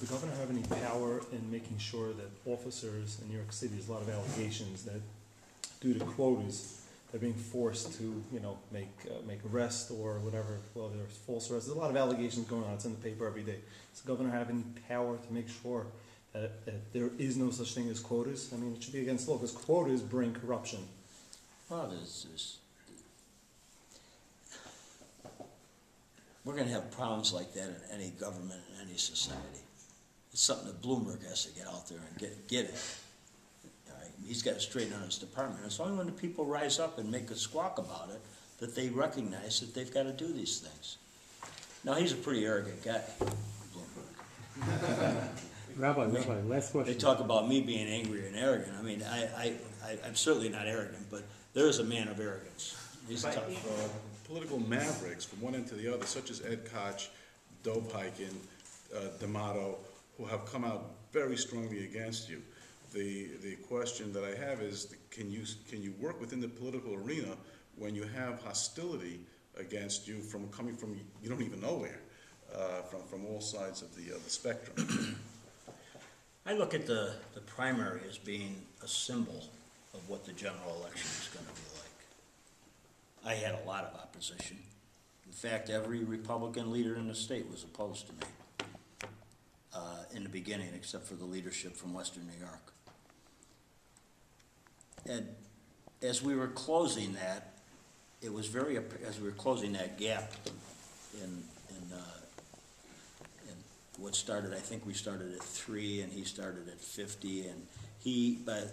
the governor have any power in making sure that officers in New York City, there's a lot of allegations that due to quotas, they're being forced to, make arrests or whatever. Well, there's false arrests. There's a lot of allegations going on. It's in the paper every day. Does the governor have any power to make sure that there is no such thing as quotas? I mean, it should be against law because quotas bring corruption. Well, we're going to have problems like that in any government, in any society. It's something that Bloomberg has to get out there and get it. All right? He's got to straighten out his department. It's only when the people rise up and make a squawk about it that they recognize that they've got to do these things. Now, he's a pretty arrogant guy, Bloomberg. Rabbi, last question. They talk about me being angry and arrogant. I mean, I'm certainly not arrogant, but there is a man of arrogance. He's tough. Political mavericks from one end to the other, such as Ed Koch, Dov Hikind, D'Amato, who have come out very strongly against you. The question that I have is, can you work within the political arena when you have hostility against you coming from you don't even know where, from all sides of the spectrum? I look at the primary as being a symbol of what the general election is going to be like. I had a lot of opposition. In fact, every Republican leader in the state was opposed to me in the beginning, except for the leadership from Western New York. And as we were closing that, as we were closing that gap in what started, I think we started at 3 and he started at 50, and he, by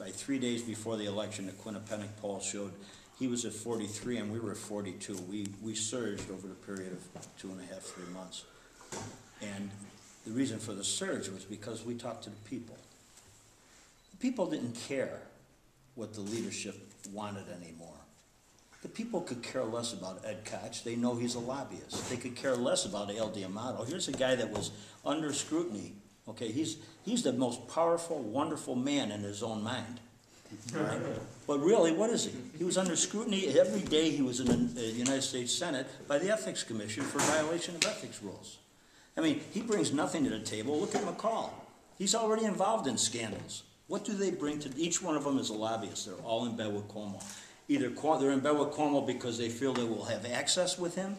3 days before the election, the Quinnipiac poll showed he was at 43 and we were at 42. We surged over the period of 2.5, 3 months. And the reason for the surge was because we talked to the people. The people didn't care what the leadership wanted anymore. The people could care less about Ed Koch. They know he's a lobbyist. They could care less about Al D'Amato. Here's a guy that was under scrutiny. Okay, he's the most powerful, wonderful man in his own mind. Right? But really, what is he? He was under scrutiny every day he was in the United States Senate by the Ethics Commission for violation of ethics rules. I mean, he brings nothing to the table. Look at McCall. He's already involved in scandals. What do they bring to each one of them is a lobbyist. They're all in bed with Cuomo. Either they're in bed with Cuomo because they feel they will have access with him,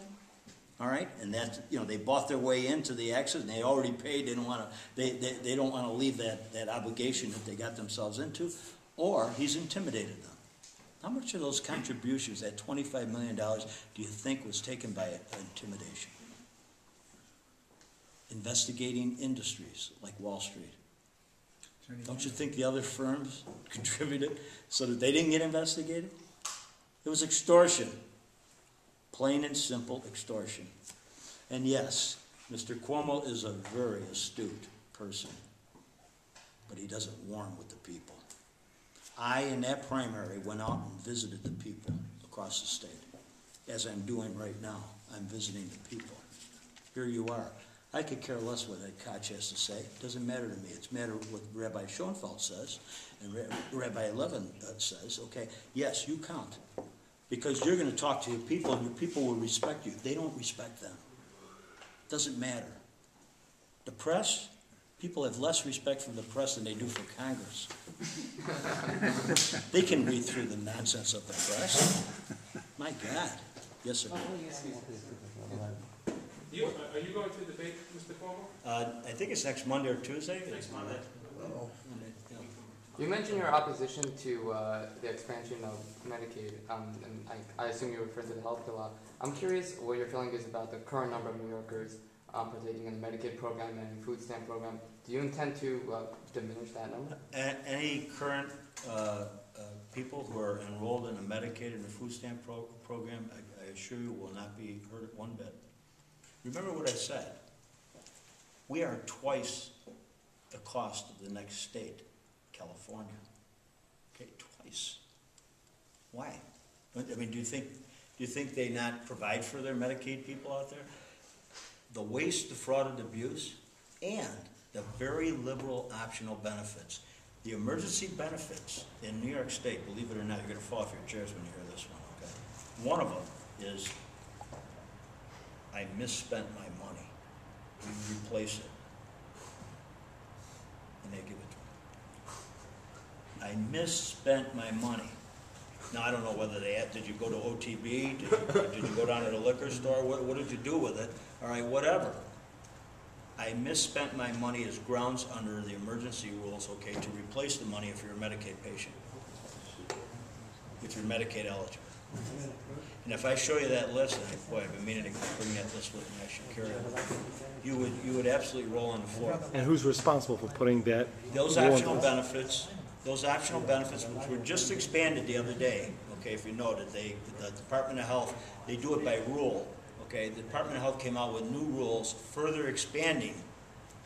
all right, and that they bought their way into the access and they already paid. They don't want to. They don't want to leave that obligation that they got themselves into, or he's intimidated them. How much of those contributions, that $25 million, do you think was taken by intimidation? Investigating industries like Wall Street. Don't you think the other firms contributed so that they didn't get investigated? It was extortion. Plain and simple extortion. And yes, Mr. Cuomo is a very astute person, but he doesn't warm with the people. I, in that primary, went out and visited the people across the state. As I'm doing right now, I'm visiting the people. Here you are. I could care less what Ed Koch has to say. It doesn't matter to me. It's matter what Rabbi Schoenfeld says and Rabbi Levin says. Okay, yes, you count. Because you're going to talk to your people and your people will respect you. They don't respect them. It doesn't matter. The press, people have less respect for the press than they do for Congress. They can read through the nonsense of the press. My God. Yes, sir. Are you going to debate Mr. Cuomo? I think it's next Monday or Tuesday. Next Monday. You mentioned your opposition to the expansion of Medicaid, and I assume you refer to the health care law. I'm curious what your feeling is about the current number of New Yorkers partaking in the Medicaid program and food stamp program. Do you intend to diminish that number? Any current people who are enrolled in a Medicaid and a food stamp program, I assure you, will not be hurt one bit. Remember what I said. We are twice the cost of the next state, California. Okay, twice. Why? I mean, do you think they not provide for their Medicaid people out there? The waste, the fraud, and abuse, and the very liberal optional benefits. The emergency benefits in New York State, believe it or not, you're going to fall off your chairs when you hear this one, okay? One of them is, I misspent my money. We replace it. and they give it to them. I misspent my money. Now, I don't know whether did you go to OTB? Did you go down to the liquor store? What did you do with it? All right, whatever. I misspent my money as grounds under the emergency rules, okay, to replace the money if you're a Medicaid patient, if you're Medicaid eligible. And if I show you that list, and boy, I've been meaning to bring that list with me, I should carry it. You would absolutely roll on the floor. And who's responsible for putting that? Those optional benefits, which were just expanded the other day, okay, if you noted, the Department of Health, they do it by rule, okay? The Department of Health came out with new rules, further expanding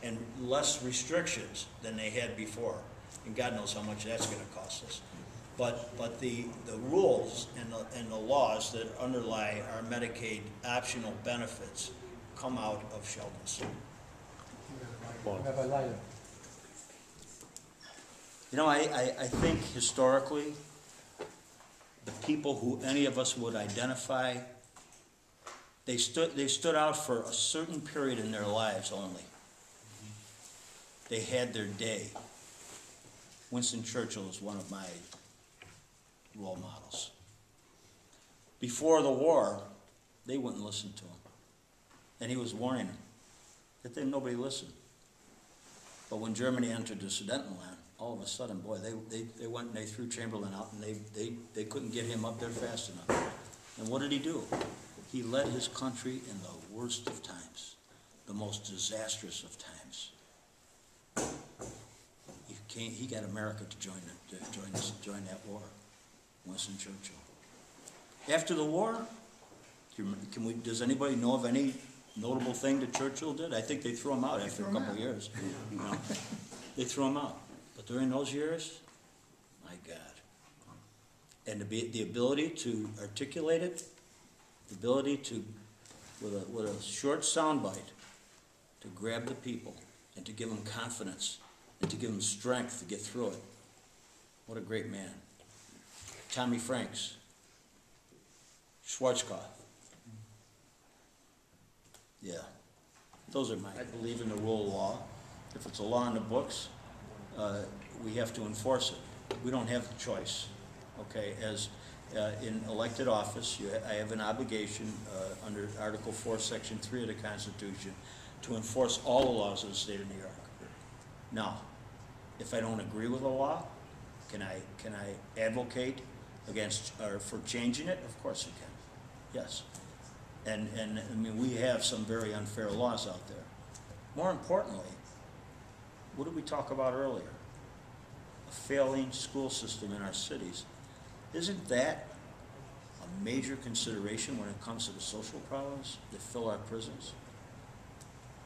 and less restrictions than they had before. And God knows how much that's going to cost us. But the payrolls and the laws that underlie our Medicaid optional benefits come out of Sheldon. You know, I think historically, the people who any of us would identify, they stood out for a certain period in their lives only. They had their day. Winston Churchill is one of my role models. Before the war, they wouldn't listen to him. And he was warning them that then nobody listened. But when Germany entered the Sudetenland, all of a sudden, boy, they went and they threw Chamberlain out, and they couldn't get him up there fast enough. And what did he do? He led his country in the worst of times, the most disastrous of times. He got America to join that war. Winston Churchill. After the war, does anybody know of any notable thing that Churchill did? I think they threw him out after a couple of years. You know? They threw him out. But during those years, my God. And the ability to articulate it, the ability to, with a short soundbite, to grab the people and to give them confidence and to give them strength to get through it. What a great man. Tommy Franks, Schwarzkopf. Yeah, those are I believe in the rule of law. If it's a law in the books, we have to enforce it. We don't have the choice, okay? As in elected office, I have an obligation under Article 4, Section 3 of the Constitution to enforce all the laws of the state of New York. Now, if I don't agree with a law, can I advocate against or for changing it? Of course you can. Yes. And I mean, we have some very unfair laws out there. More importantly, what did we talk about earlier? A failing school system in our cities. Isn't that a major consideration when it comes to the social problems that fill our prisons?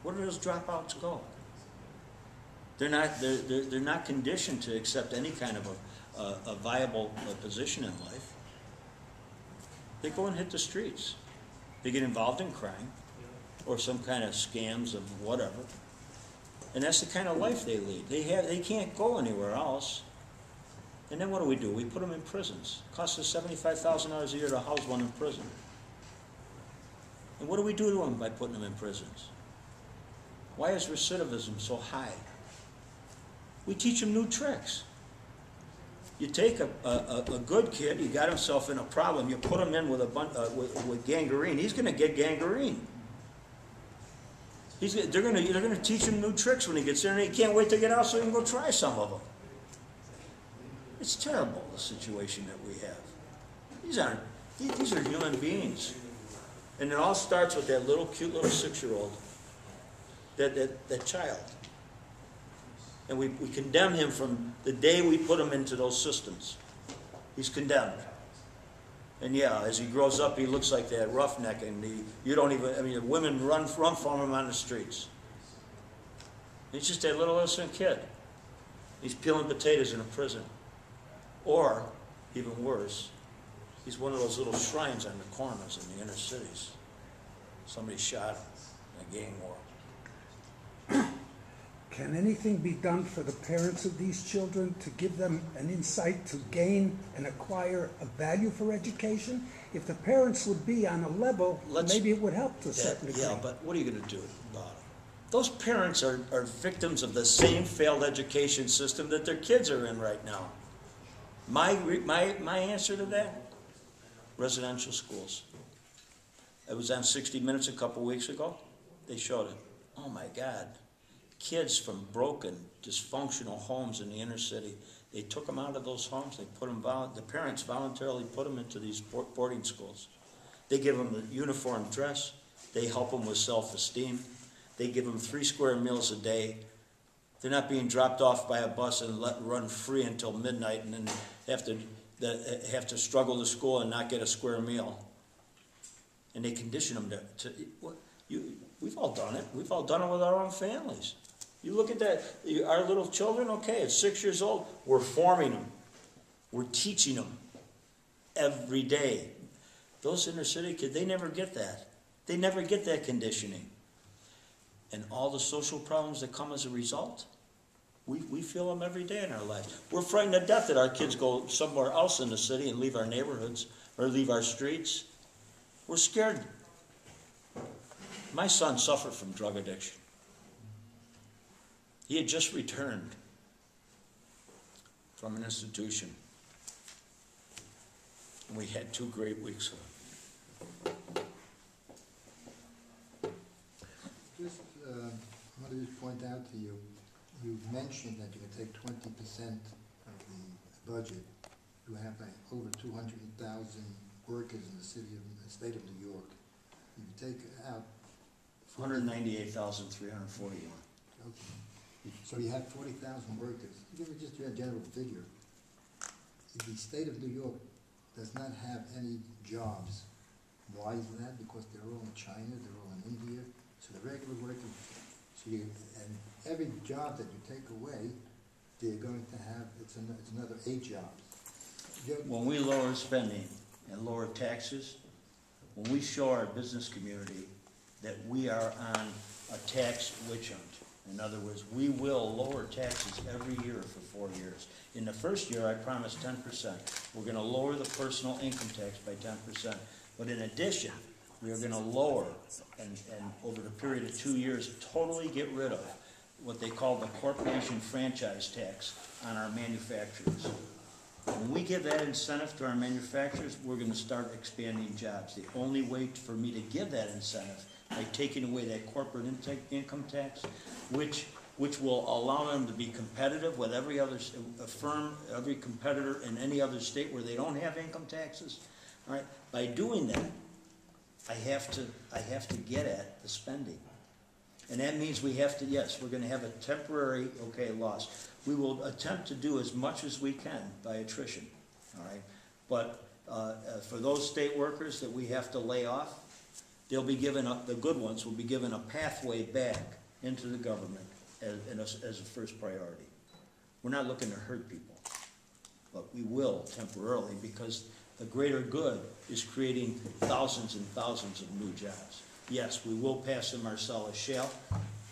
Where do those dropouts go? They're not conditioned to accept any kind of a viable position in life. They go and hit the streets. They get involved in crime or some kind of scams of whatever. And that's the kind of life they lead. They can't go anywhere else. And then what do? We put them in prisons. It costs us $75,000 a year to house one in prison. And what do we do to them by putting them in prisons? Why is recidivism so high? We teach them new tricks. You take a good kid, he got himself in a problem, you put him in with with gangrene, he's going to get gangrene. They're going to teach him new tricks when he gets there, and he can't wait to get out so he can go try some of them. It's terrible, the situation that we have. These are human beings. And it all starts with that cute little 6-year-old, that child. And we condemn him from the day we put him into those systems. He's condemned. And yeah, as he grows up, he looks like that roughneck, and the women run from him on the streets. He's just that little innocent kid. He's peeling potatoes in a prison. Or, even worse, he's one of those little shrines on the corners in the inner cities. Somebody shot him in a gang war. Can anything be done for the parents of these children to give them an insight to gain and acquire a value for education? If the parents would be on a level, maybe it would help to a certain degree. Yeah, but what are you going to do about it? Those parents are victims of the same failed education system that their kids are in right now. My answer to that? Residential schools. It was on 60 Minutes a couple weeks ago. They showed it. Oh my God. Kids from broken, dysfunctional homes in the inner city, they took them out of those homes. They put them, the parents voluntarily put them into these boarding schools. They give them a uniform dress. They help them with self-esteem. They give them 3 square meals a day. They're not being dropped off by a bus and let run free until midnight and then have to struggle to school and not get a square meal. And they condition them we've all done it. We've all done it with our own families. You look at that, our little children, okay, at 6 years old, we're forming them. We're teaching them every day. Those inner city kids, they never get that. They never get that conditioning. And all the social problems that come as a result, we feel them every day in our lives. We're frightened to death that our kids go somewhere else in the city and leave our neighborhoods or leave our streets. We're scared. My son suffered from drug addiction. He had just returned from an institution. And we had 2 great weeks. Just, I want to just point out to you, you mentioned that you can take 20% of the budget. You have like over 200,000 workers in the state of New York. If you take out 198,341. Okay. So you have 40,000 workers. Give me just your general figure. If the state of New York does not have any jobs, why is that? Because they're all in China, they're all in India. So the regular workers, and every job that you take away, they're going to have, it's another 8 jobs. When we lower spending and lower taxes, when we show our business community that we are on a tax witch hunt. In other words, we will lower taxes every year for 4 years. In the first year, I promised 10%. We're going to lower the personal income tax by 10%. But in addition, we are going to lower, and over the period of 2 years, totally get rid of what they call the corporation franchise tax on our manufacturers. When we give that incentive to our manufacturers, we're going to start expanding jobs. The only way for me to give that incentive by taking away that corporate income tax, which will allow them to be competitive with every other firm, every competitor in any other state where they don't have income taxes. All right, by doing that, I have to get at the spending, and that means we have to. Yes, we're going to have a temporary loss. We will attempt to do as much as we can by attrition. All right, but for those state workers that we have to lay off, they'll be given the good ones will be given a pathway back into the government as a first priority. We're not looking to hurt people, but we will temporarily because the greater good is creating thousands and thousands of new jobs. Yes, we will pass the Marcellus Shale.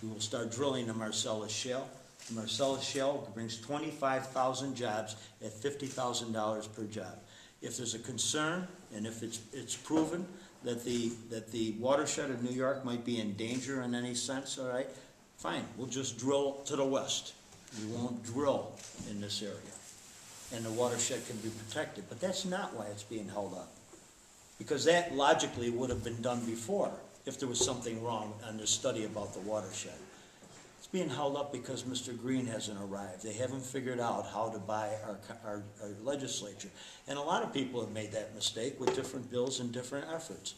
We will start drilling the Marcellus Shale. The Marcellus Shale brings 25,000 jobs at $50,000 per job. If there's a concern, and if it's proven that the watershed of New York might be in danger in any sense, all right, fine, we'll just drill to the west. We won't drill in this area, and the watershed can be protected. But that's not why it's being held up, because that logically would have been done before if there was something wrong on the study about the watershed. It's being held up because Mr. Green hasn't arrived. They haven't figured out how to buy our legislature. And a lot of people have made that mistake with different bills and different efforts.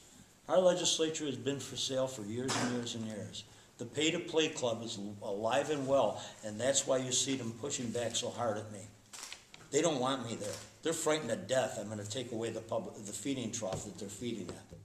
Our legislature has been for sale for years and years and years. The pay-to-play club is alive and well, and that's why you see them pushing back so hard at me. They don't want me there. They're frightened to death I'm going to take away the feeding trough that they're feeding at.